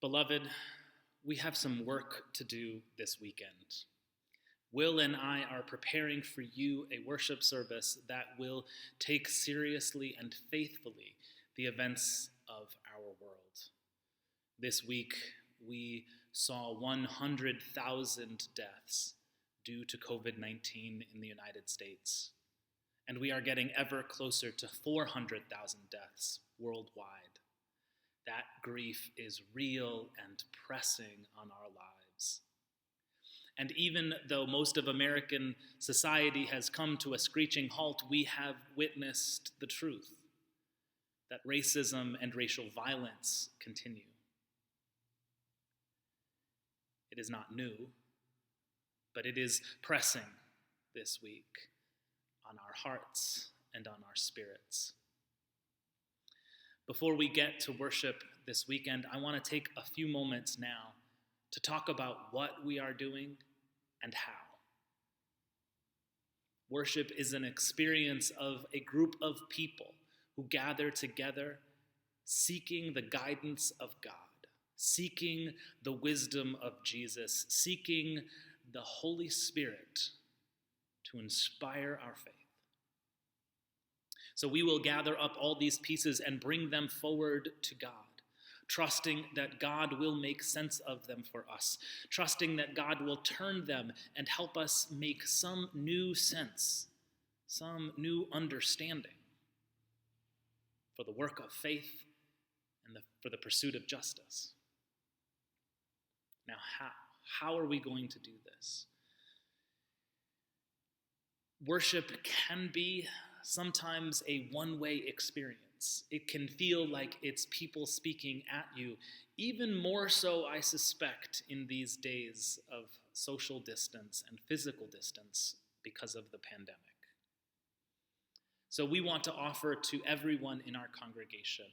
Beloved, we have some work to do this weekend. Will and I are preparing for you a worship service that will take seriously and faithfully the events of our world. This week, we saw 100,000 deaths due to COVID-19 in the United States, and we are getting ever closer to 400,000 deaths worldwide. That grief is real and pressing on our lives. And even though most of American society has come to a screeching halt, we have witnessed the truth that racism and racial violence continue. It is not new, but it is pressing this week on our hearts and on our spirits. Before we get to worship this weekend, I want to take a few moments now to talk about what we are doing and how. Worship is an experience of a group of people who gather together seeking the guidance of God, seeking the wisdom of Jesus, seeking the Holy Spirit to inspire our faith. So we will gather up all these pieces and bring them forward to God, trusting that God will make sense of them for us, trusting that God will turn them and help us make some new sense, some new understanding for the work of faith and for the pursuit of justice. Now, how are we going to do this? Worship can be sometimes a one-way experience. It can feel like it's people speaking at you, even more so, I suspect, in these days of social distance and physical distance because of the pandemic. So we want to offer to everyone in our congregation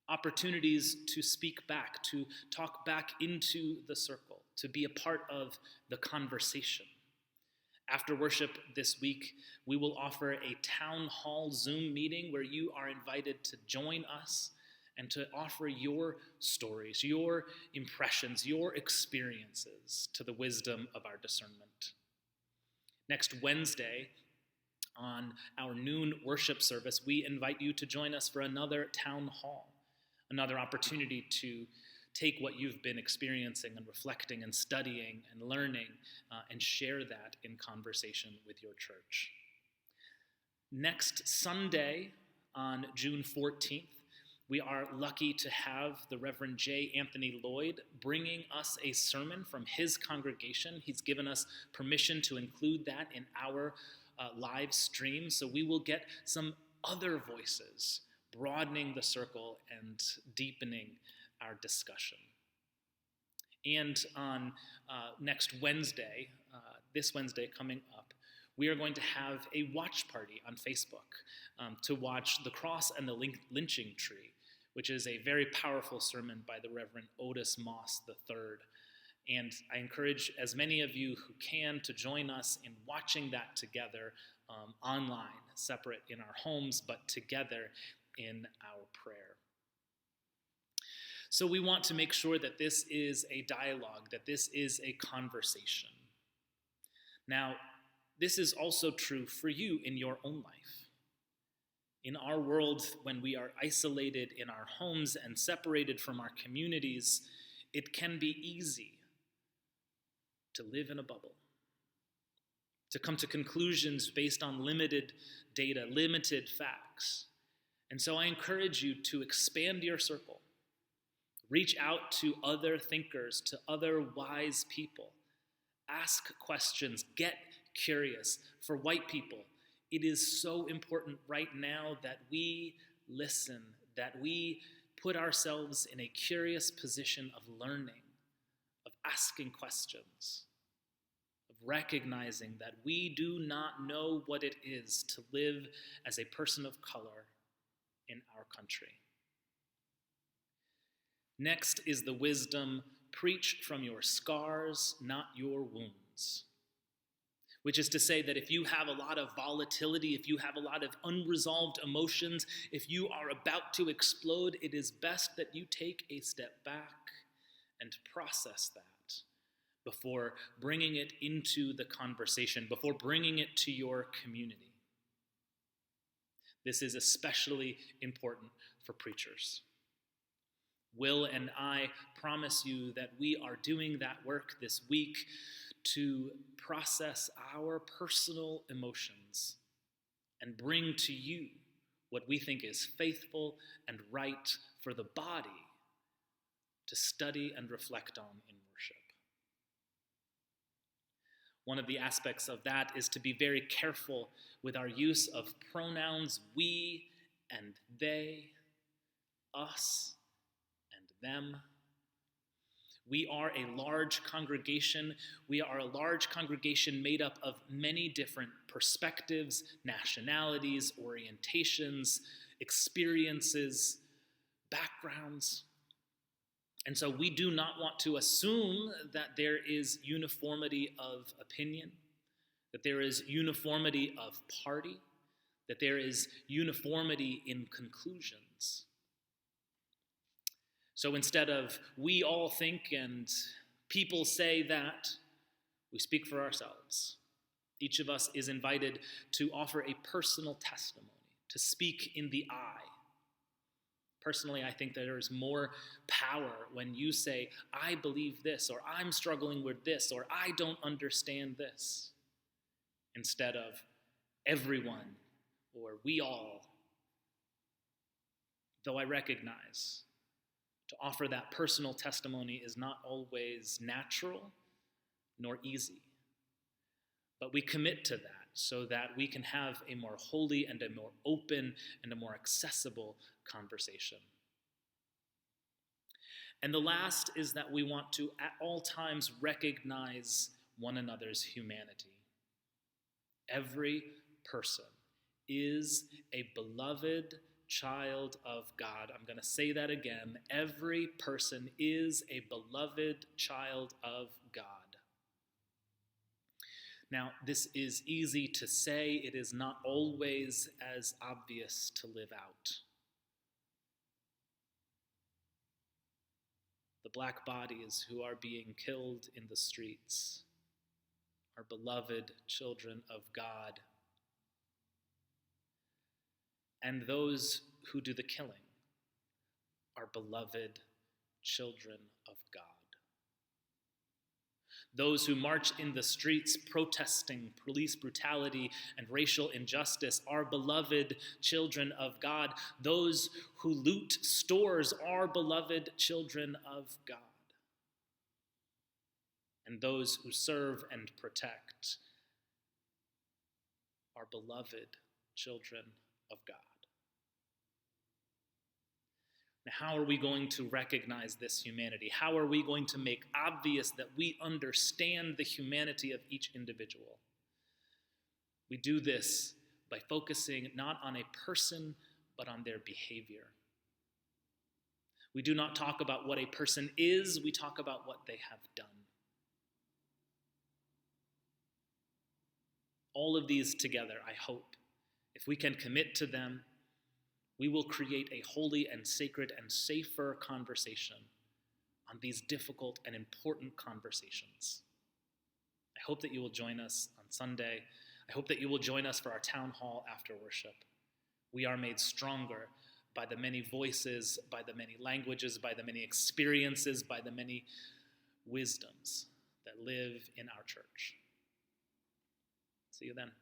opportunities to speak back, to talk back into the circle, to be a part of the conversation. After worship this week, we will offer a town hall Zoom meeting where you are invited to join us and to offer your stories, your impressions, your experiences to the wisdom of our discernment. Next Wednesday, on our noon worship service, we invite you to join us for another town hall, another opportunity to take what you've been experiencing and reflecting and studying and learning and share that in conversation with your church. Next Sunday, on June 14th, we are lucky to have the Reverend J. Anthony Lloyd bringing us a sermon from his congregation. He's given us permission to include that in our live stream, so we will get some other voices broadening the circle and deepening our discussion. And on next Wednesday, this Wednesday coming up, we are going to have a watch party on Facebook to watch The Cross and the Lynching Tree, which is a very powerful sermon by the Reverend Otis Moss III. And I encourage as many of you who can to join us in watching that together online, separate in our homes, but together in our prayer. So we want to make sure that this is a dialogue, that this is a conversation. Now, this is also true for you in your own life. In our world, when we are isolated in our homes and separated from our communities, it can be easy to live in a bubble, to come to conclusions based on limited data, limited facts. And so I encourage you to expand your circle. Reach out to other thinkers, to other wise people. Ask questions, get curious. For white people, it is so important right now that we listen, that we put ourselves in a curious position of learning, of asking questions, of recognizing that we do not know what it is to live as a person of color in our country. Next is the wisdom, preach from your scars, not your wounds. Which is to say that if you have a lot of volatility, if you have a lot of unresolved emotions, if you are about to explode, it is best that you take a step back and process that before bringing it into the conversation, before bringing it to your community. This is especially important for preachers. Will and I promise you that we are doing that work this week to process our personal emotions and bring to you what we think is faithful and right for the body to study and reflect on in worship. One of the aspects of that is to be very careful with our use of pronouns we and they, us and them. We are a large congregation. We are a large congregation made up of many different perspectives, nationalities, orientations, experiences, backgrounds. And so we do not want to assume that there is uniformity of opinion, that there is uniformity of party, that there is uniformity in conclusions. So instead of we all think and people say that, we speak for ourselves. Each of us is invited to offer a personal testimony, to speak in the I. Personally, I think that there is more power when you say, I believe this, or I'm struggling with this, or I don't understand this, instead of everyone or we all. Though I recognize to offer that personal testimony is not always natural nor easy. But we commit to that so that we can have a more holy and a more open and a more accessible conversation. And the last is that we want to at all times recognize one another's humanity. Every person is a beloved child of God. I'm going to say that again. Every person is a beloved child of God. Now, this is easy to say. It is not always as obvious to live out. The black bodies who are being killed in the streets are beloved children of God. And those who do the killing are beloved children of God. Those who march in the streets protesting police brutality and racial injustice are beloved children of God. Those who loot stores are beloved children of God. And those who serve and protect are beloved children of God. How are we going to recognize this humanity? How are we going to make obvious that we understand the humanity of each individual? We do this by focusing not on a person, but on their behavior. We do not talk about what a person is, we talk about what they have done. All of these together, I hope, if we can commit to them, we will create a holy and sacred and safer conversation on these difficult and important conversations. I hope that you will join us on Sunday. I hope that you will join us for our town hall after worship. We are made stronger by the many voices, by the many languages, by the many experiences, by the many wisdoms that live in our church. See you then.